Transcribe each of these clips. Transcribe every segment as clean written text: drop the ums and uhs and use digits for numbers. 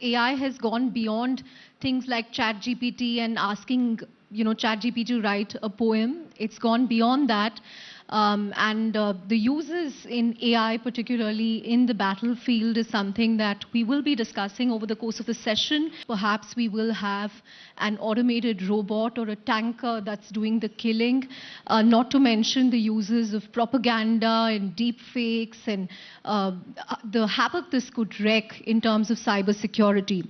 AI has gone beyond things like ChatGPT and asking, ChatGPT to write a poem. It's gone beyond that. The uses in AI, particularly in the battlefield, is something that we will be discussing over the course of the session. Perhaps we will have an automated robot or a tanker that's doing the killing, not to mention the uses of propaganda and deep fakes and the havoc this could wreak in terms of cybersecurity.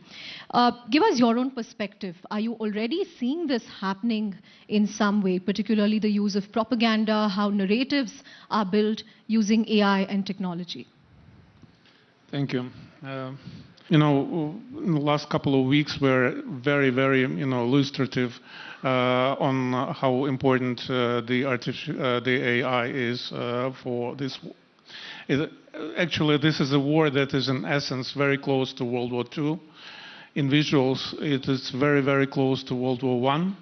Give us your own perspective. Are you already seeing this happening in some way, particularly the use of propaganda, how narratives are built using AI and technology? Thank you. In the last couple of weeks were very, very, illustrative on how important the AI is for this. Actually, this is a war that is in essence very close to World War II. In visuals, it is very, very close to World War I.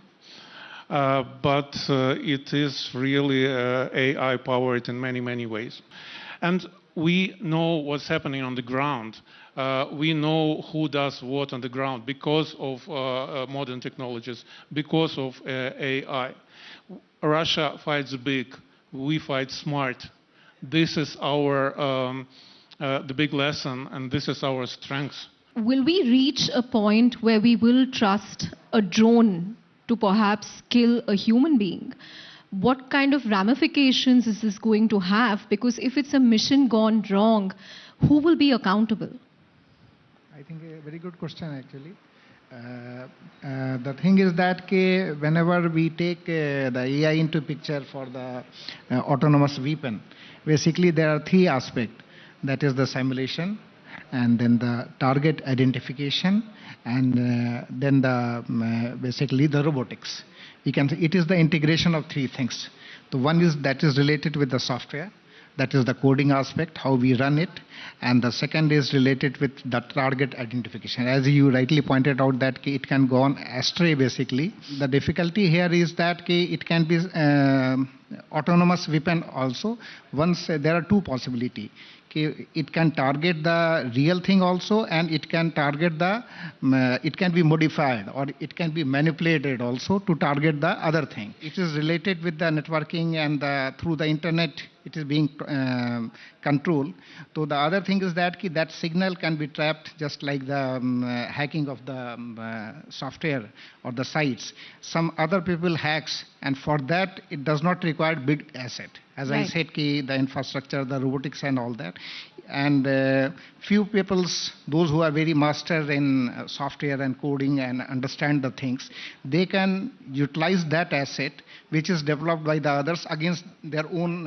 But it is really AI-powered in many, many ways. And we know what's happening on the ground. We know who does what on the ground because of modern technologies, because of AI. Russia fights big. We fight smart. This is our the big lesson, and this is our strength. Will we reach a point where we will trust a drone to perhaps kill a human being? What kind of ramifications is this going to have? Because if it's a mission gone wrong, who will be accountable? I think a very good question, actually. The thing is that whenever we take the AI into picture for the autonomous weapon, basically there are three aspects. That is the simulation, and then the target identification, and then the basically the robotics. We can say it is the integration of three things. The one is that is related with the software. That is the coding aspect, how we run it. And the second is related with the target identification. As you rightly pointed out that it can go on astray basically. The difficulty here is that it can be autonomous weapon also. Once there are two possibilities. It can target the real thing also, and it can target the, it can be modified or it can be manipulated also to target the other thing. It is related with the networking and through the internet it is being controlled. So the other thing is that that signal can be trapped just like the hacking of the software or the sites. Some other people hacks, and for that it does not require big asset. As right. I said, the infrastructure, the robotics and all that. And few peoples, those who are very master in software and coding and understand the things, they can utilize that asset which is developed by the others against their own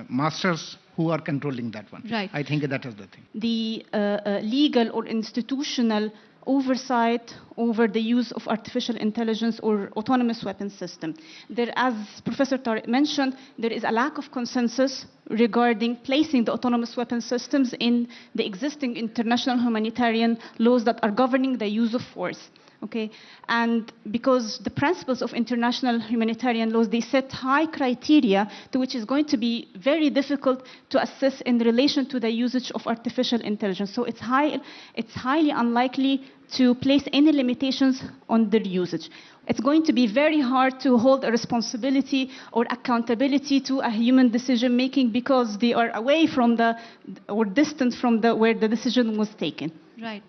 masters who are controlling that one. Right. I think that is the thing. The legal or institutional oversight over the use of artificial intelligence or autonomous weapons system. There, as Professor Tariq mentioned, there is a lack of consensus regarding placing the autonomous weapons systems in the existing international humanitarian laws that are governing the use of force. Okay, and because the principles of international humanitarian laws, they set high criteria to which is going to be very difficult to assess in relation to the usage of artificial intelligence. So it's highly unlikely to place any limitations on their usage. It's going to be very hard to hold a responsibility or accountability to a human decision making because they are away from or distant from where the decision was taken. Right.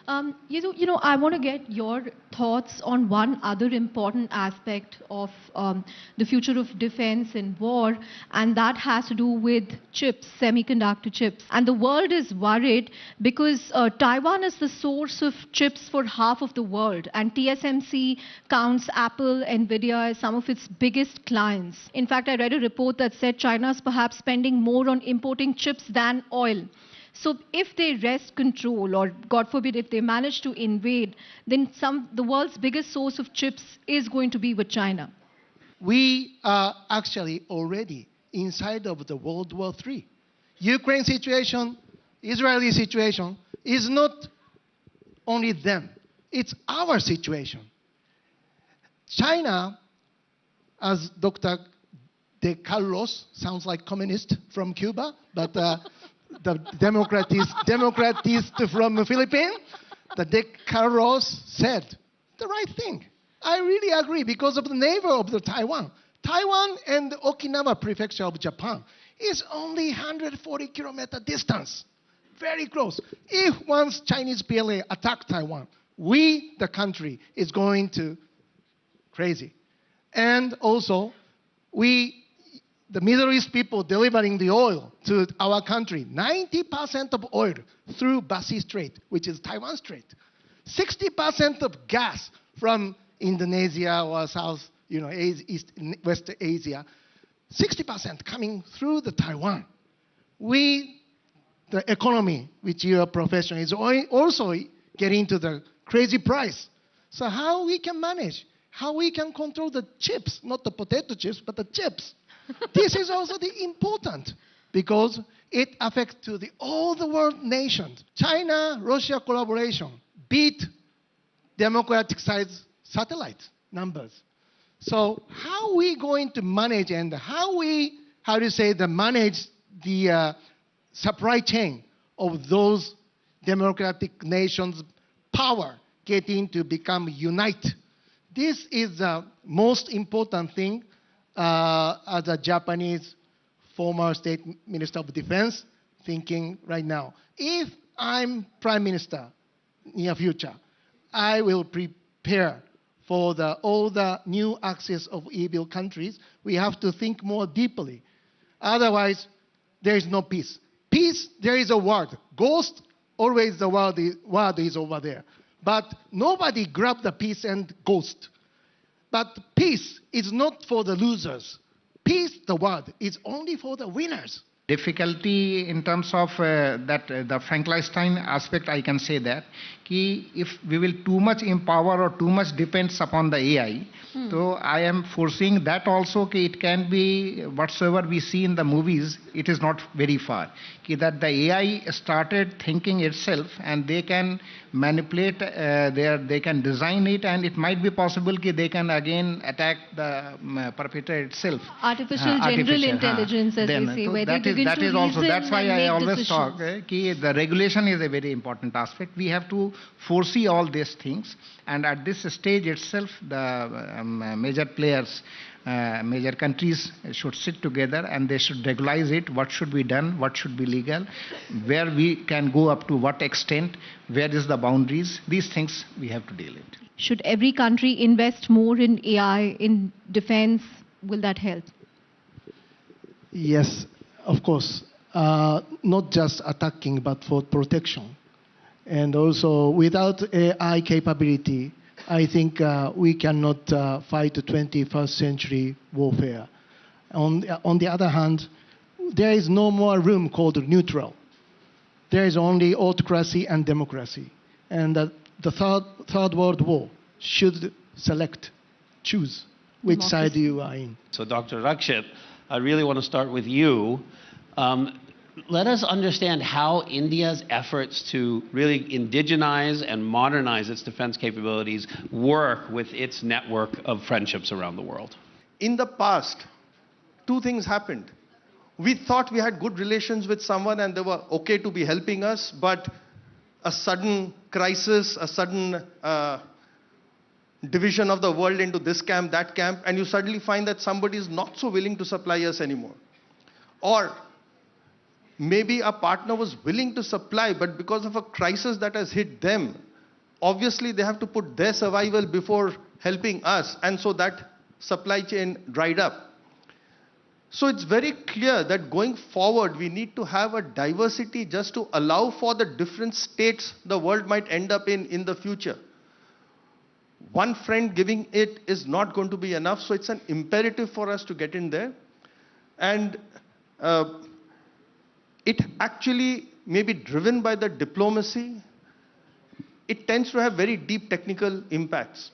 I want to get your thoughts on one other important aspect of the future of defense and war, and that has to do with chips, semiconductor chips. And the world is worried because Taiwan is the source of chips for half of the world, and TSMC counts Apple, Nvidia as some of its biggest clients. In fact, I read a report that said China is perhaps spending more on importing chips than oil. So if they wrest control, or God forbid, if they manage to invade, then the world's biggest source of chips is going to be with China. We are actually already inside of the World War III. Ukraine situation, Israeli situation is not only them. It's our situation. China, as Dr. De Carlos, sounds like communist from Cuba, but the democratist from the Philippines. the Dick Carlos said the right thing. I really agree because of the neighbor of the Taiwan. Taiwan and Okinawa prefecture of Japan is only 140 kilometer distance. Very close. If once Chinese PLA attack Taiwan, we, the country, is going to crazy. And also, we, the Middle East people delivering the oil to our country, 90% of oil through Bassi Strait, which is Taiwan Strait. 60% of gas from Indonesia or South, East, West Asia, 60% coming through the Taiwan. We, the economy, which your profession is also getting to the crazy price. So how we can manage? How we can control the chips, not the potato chips, but the chips. This is also the important because it affects to all the world nations. China-Russia collaboration beat democratic size satellite numbers. So how are we going to manage and manage the supply chain of those democratic nations' power getting to become unite? This is the most important thing as a Japanese former state minister of defense thinking right now. If I'm prime minister near future, I will prepare for all the new access of evil countries. We have to think more deeply. Otherwise, there is no peace. Peace, there is a word. Ghost, always the word is over there. But nobody grabbed the peace and ghost. But peace is not for the losers. Peace, the word, is only for the winners. Difficulty in terms of the Frankenstein aspect, I can say that if we will too much empower or too much depends upon the AI, so I am foreseeing that also it can be whatsoever we see in the movies, it is not very far. That the AI started thinking itself and they can manipulate, they can design it, and it might be possible they can again attack the perpetrator itself. Artificial general intelligence, as they say, where they begin to reason also, that's why I always decisions. talk, the regulation is a very important aspect. We have to foresee all these things, and at this stage itself, the major players, major countries should sit together and they should regularize it, what should be done, what should be legal, where we can go up to what extent, where is the boundaries. These things we have to deal with. Should every country invest more in AI, in defense? Will that help? Yes, of course. Not just attacking, but for protection. And also, without AI capability, I think we cannot fight the 21st century warfare. On the other hand, there is no more room called neutral. There is only autocracy and democracy. And the third world war should choose which side you are in. So Dr. Rakshit, I really want to start with you. Let us understand how India's efforts to really indigenize and modernize its defense capabilities work with its network of friendships around the world. In the past, two things happened. We thought we had good relations with someone and they were okay to be helping us, but a sudden crisis, a sudden division of the world into this camp, that camp, and you suddenly find that somebody is not so willing to supply us anymore. Or maybe a partner was willing to supply, but because of a crisis that has hit them, obviously they have to put their survival before helping us, and so that supply chain dried up. So it's very clear that going forward, we need to have a diversity just to allow for the different states the world might end up in the future. One friend giving it is not going to be enough, so it's an imperative for us to get in there. And it actually may be driven by the diplomacy. It tends to have very deep technical impacts.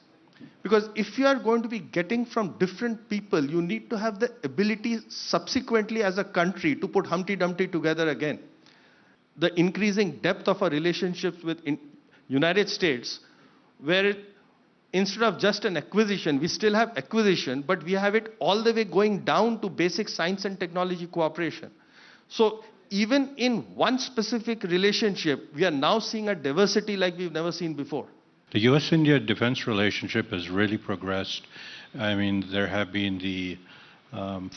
Because if you are going to be getting from different people, you need to have the ability subsequently as a country to put Humpty Dumpty together again. The increasing depth of our relationships with United States, where instead of just an acquisition, we still have acquisition, but we have it all the way going down to basic science and technology cooperation. So even in one specific relationship, we are now seeing a diversity like we've never seen before. The US-India defense relationship has really progressed. I mean, there have been the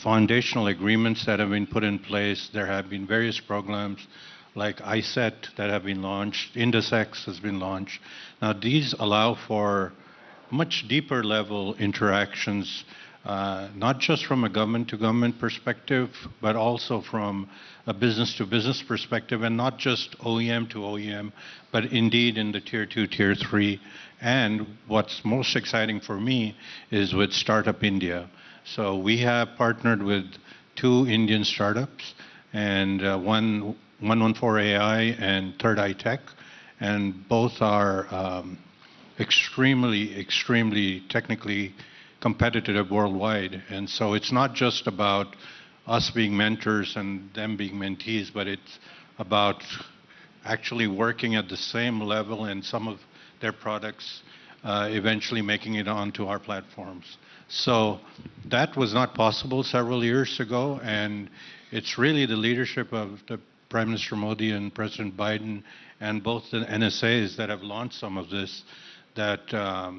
foundational agreements that have been put in place. There have been various programs like ISET that have been launched. INDUSX has been launched. Now, these allow for much deeper level interactions, not just from a government-to-government perspective, but also from a business-to-business perspective, and not just OEM to OEM, but indeed in the Tier 2, Tier 3. And what's most exciting for me is with Startup India. So we have partnered with 2 Indian startups, and 114AI and Third Eye Tech, and both are extremely technically competitive worldwide. And so it's not just about us being mentors and them being mentees, but it's about actually working at the same level, and some of their products eventually making it onto our platforms. So that was not possible several years ago, and it's really the leadership of the Prime Minister Modi and President Biden and both the NSAs that have launched some of this that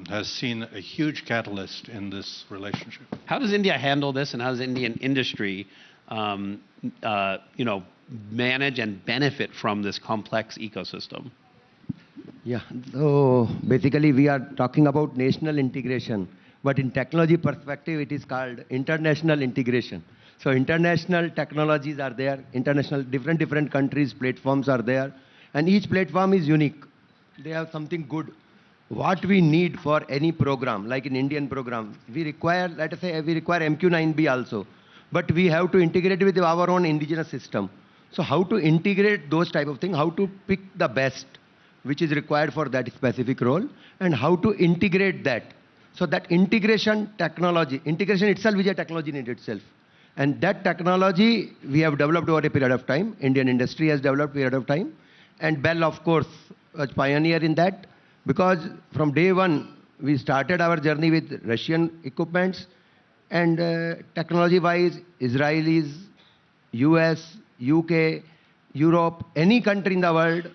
has seen a huge catalyst in this relationship. How does India handle this, and how does Indian industry, manage and benefit from this complex ecosystem? Yeah, so basically we are talking about national integration, but in technology perspective, it is called international integration. So international technologies are there, different countries, platforms are there, and each platform is unique. They have something good. What we need for any program, like an Indian program, we require, let us say, we require MQ9B also, but we have to integrate with our own indigenous system. So how to integrate those type of things, how to pick the best, which is required for that specific role, and how to integrate that. So that integration itself is a technology in itself. And that technology we have developed over a period of time. Indian industry has developed period of time. And Bell, of course, was pioneer in that, because from day one, we started our journey with Russian equipments, and technology-wise, Israelis, US, UK, Europe, any country in the world,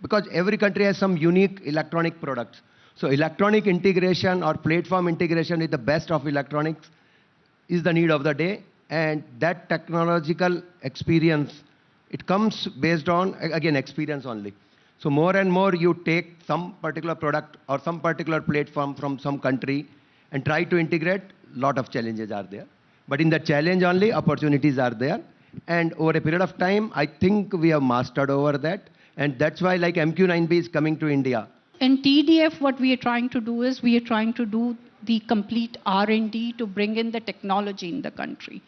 because every country has some unique electronic products. So electronic integration or platform integration with the best of electronics is the need of the day. And that technological experience, it comes based on, again, experience only. So more and more you take some particular product or some particular platform from some country and try to integrate, lot of challenges are there. But in the challenge only, opportunities are there. And over a period of time, I think we have mastered over that. And that's why like MQ9B is coming to India. In TDF, what we are trying to do is we are trying to do the complete R&D to bring in the technology in the country.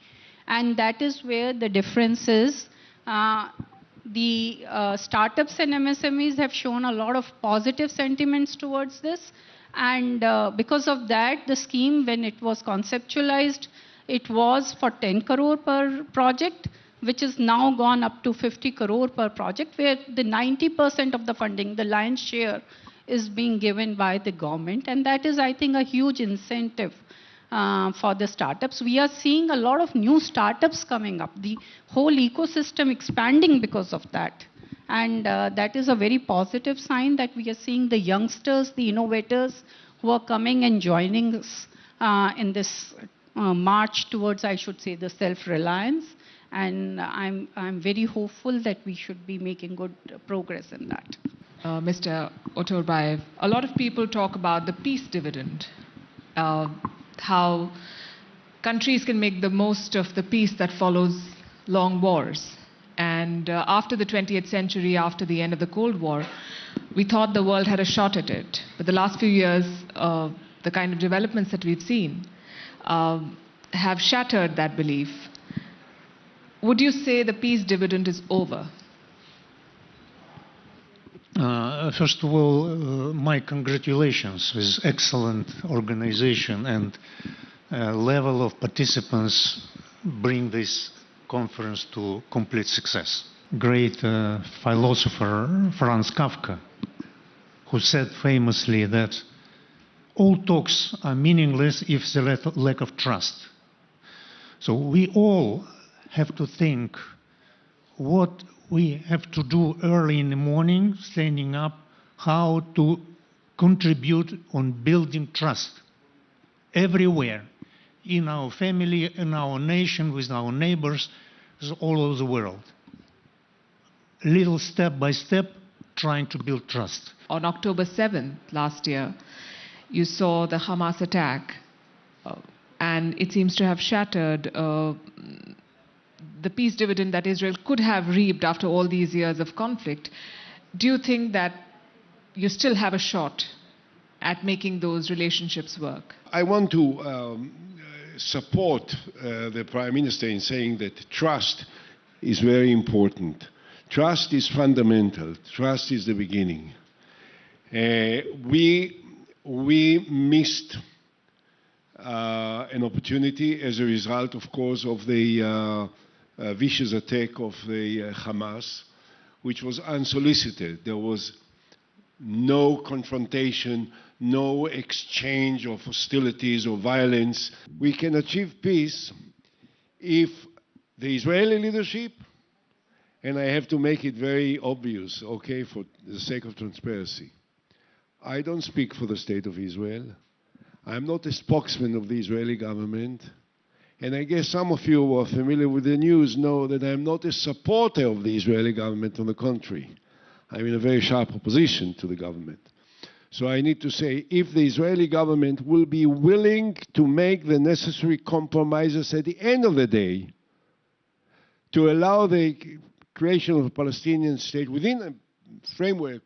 And that is where the difference is. The startups and MSMEs have shown a lot of positive sentiments towards this. And because of that, the scheme, when it was conceptualized, it was for 10 crore per project, which is now gone up to 50 crore per project, where the 90% of the funding, the lion's share, is being given by the government. And that is, I think, a huge incentive for the startups. We are seeing a lot of new startups coming up, the whole ecosystem expanding because of that. And that is a very positive sign that we are seeing the youngsters, the innovators who are coming and joining us in this march towards, I should say, the self-reliance. And I'm very hopeful that we should be making good progress in that. Mr. Otorbaev, a lot of people talk about the peace dividend, how countries can make the most of the peace that follows long wars. And after the 20th century, after the end of the Cold War, we thought the world had a shot at it. But the last few years, the kind of developments that we've seen have shattered that belief. Would you say the peace dividend is over? First of all, my congratulations with excellent organization and level of participants bring this conference to complete success. Great philosopher Franz Kafka, who said famously that all talks are meaningless if there's lack of trust. So we all have to think what we have to do early in the morning, standing up, how to contribute on building trust everywhere, in our family, in our nation, with our neighbors, all over the world. Little step by step, trying to build trust. On October 7th last year, you saw the Hamas attack, and it seems to have shattered the peace dividend that Israel could have reaped after all these years of conflict. Do you think that you still have a shot at making those relationships work? I want to support the Prime Minister in saying that trust is very important. Trust is fundamental. Trust is the beginning. We missed an opportunity as a result, of course, of the vicious attack of the Hamas, which was unsolicited. There was no confrontation, no exchange of hostilities or violence. We can achieve peace if the Israeli leadership, and I have to make it very obvious, okay, for the sake of transparency, I don't speak for the State of Israel. I'm not a spokesman of the Israeli government. And I guess some of you who are familiar with the news know that I'm not a supporter of the Israeli government. On the contrary, I'm in a very sharp opposition to the government. So I need to say, if the Israeli government will be willing to make the necessary compromises at the end of the day to allow the creation of a Palestinian state within a framework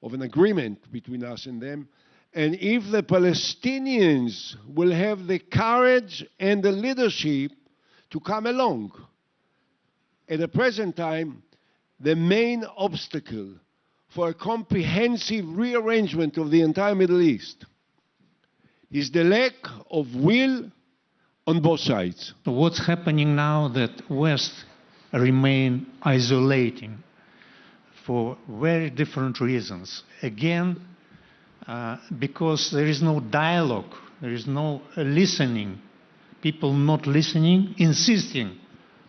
of an agreement between us and them, and if the Palestinians will have the courage and the leadership to come along. At the present time, the main obstacle for a comprehensive rearrangement of the entire Middle East is the lack of will on both sides. What's happening now that West remain isolating for very different reasons. Again, because there is no dialogue, there is no listening, people not listening, insisting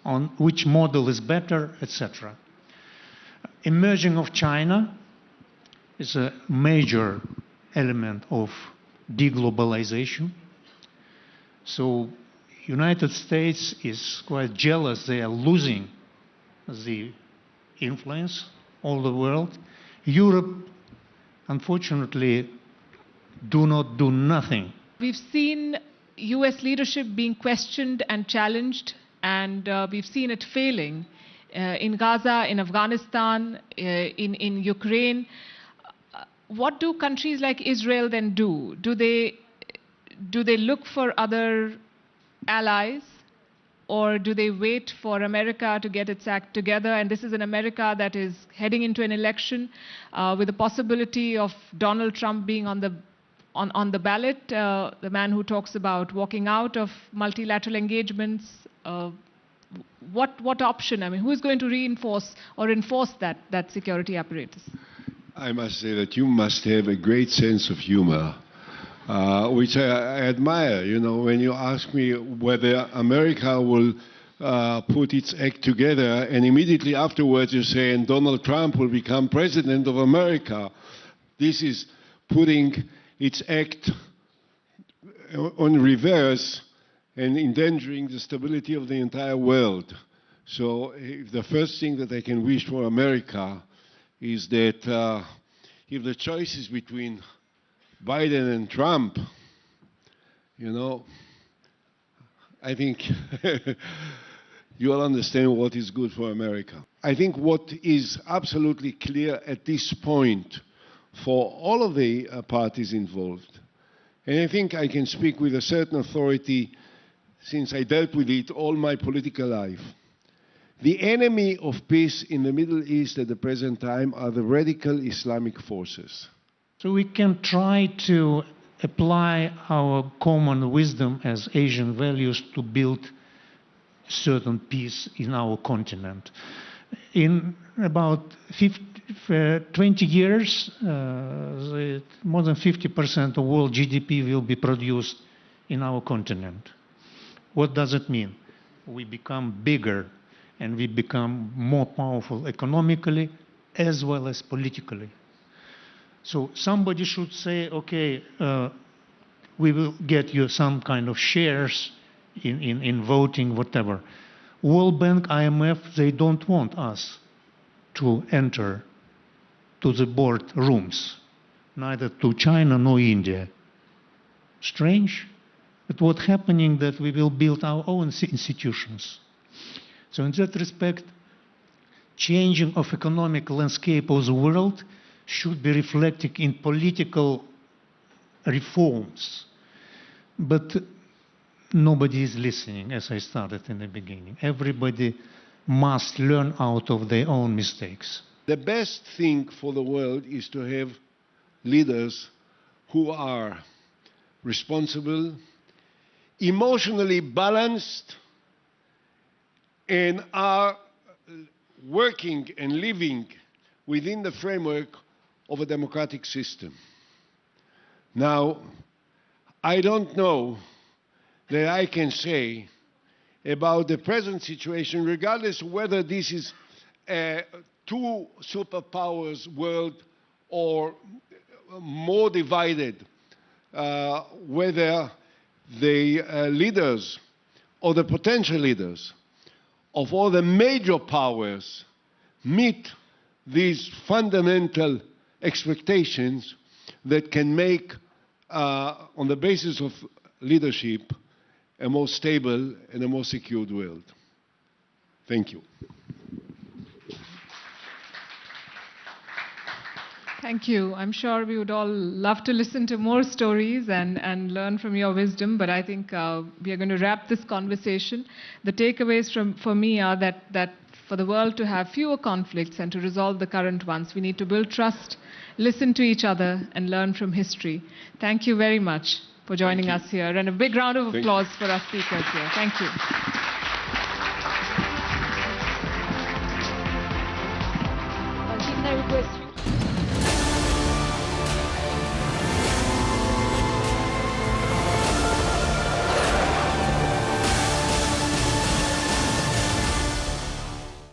on which model is better, etc. Emerging of China is a major element of deglobalization. So United States is quite jealous. They are losing the influence all the world. Europe, unfortunately, do not do nothing. We've seen US leadership being questioned and challenged, and we've seen it failing in Gaza, in Afghanistan, in Ukraine. What do countries like Israel then do? Do they look for other allies, or do they wait for America to get its act together? And this is an America that is heading into an election with the possibility of Donald Trump being on the ballot, the man who talks about walking out of multilateral engagements. What option? I mean, who is going to reinforce or enforce that security apparatus? I must say that you must have a great sense of humor, which I admire. You know, when you ask me whether America will put its act together, and immediately afterwards you say, and Donald Trump will become president of America. This is putting its act on reverse and endangering the stability of the entire world. So if the first thing that I can wish for America is that if the choice is between Biden and Trump, you know, I think you'll understand what is good for America. I think what is absolutely clear at this point for all of the parties involved, and I think I can speak with a certain authority since I dealt with it all my political life, the enemy of peace in the Middle East at the present time are the radical Islamic forces. So we can try to apply our common wisdom as Asian values to build certain peace in our continent. In about 20 years, more than 50% of world GDP will be produced in our continent. What does it mean? We become bigger. and we become more powerful economically as well as politically. So somebody should say, okay, we will get you some kind of shares in voting, whatever. World Bank, IMF, they don't want us to enter to the board rooms, neither to China nor India. Strange, but what's happening that we will build our own institutions. So in that respect, changing of economic landscape of the world should be reflected in political reforms. But nobody is listening, as I started in the beginning. Everybody must learn out of their own mistakes. The best thing for the world is to have leaders who are responsible, emotionally balanced, and are working and living within the framework of a democratic system. Now, I don't know that I can say about the present situation, regardless of whether this is a two superpowers world or more divided, whether the leaders or the potential leaders of all the major powers meet these fundamental expectations that can make, on the basis of leadership, a more stable and a more secured world. Thank you. Thank you. I'm sure we would all love to listen to more stories and learn from your wisdom, but I think we are going to wrap this conversation. The takeaways for me are that for the world to have fewer conflicts and to resolve the current ones, we need to build trust, listen to each other, and learn from history. Thank you very much for joining us here, and a big round of applause for our speakers here. Thank you. I request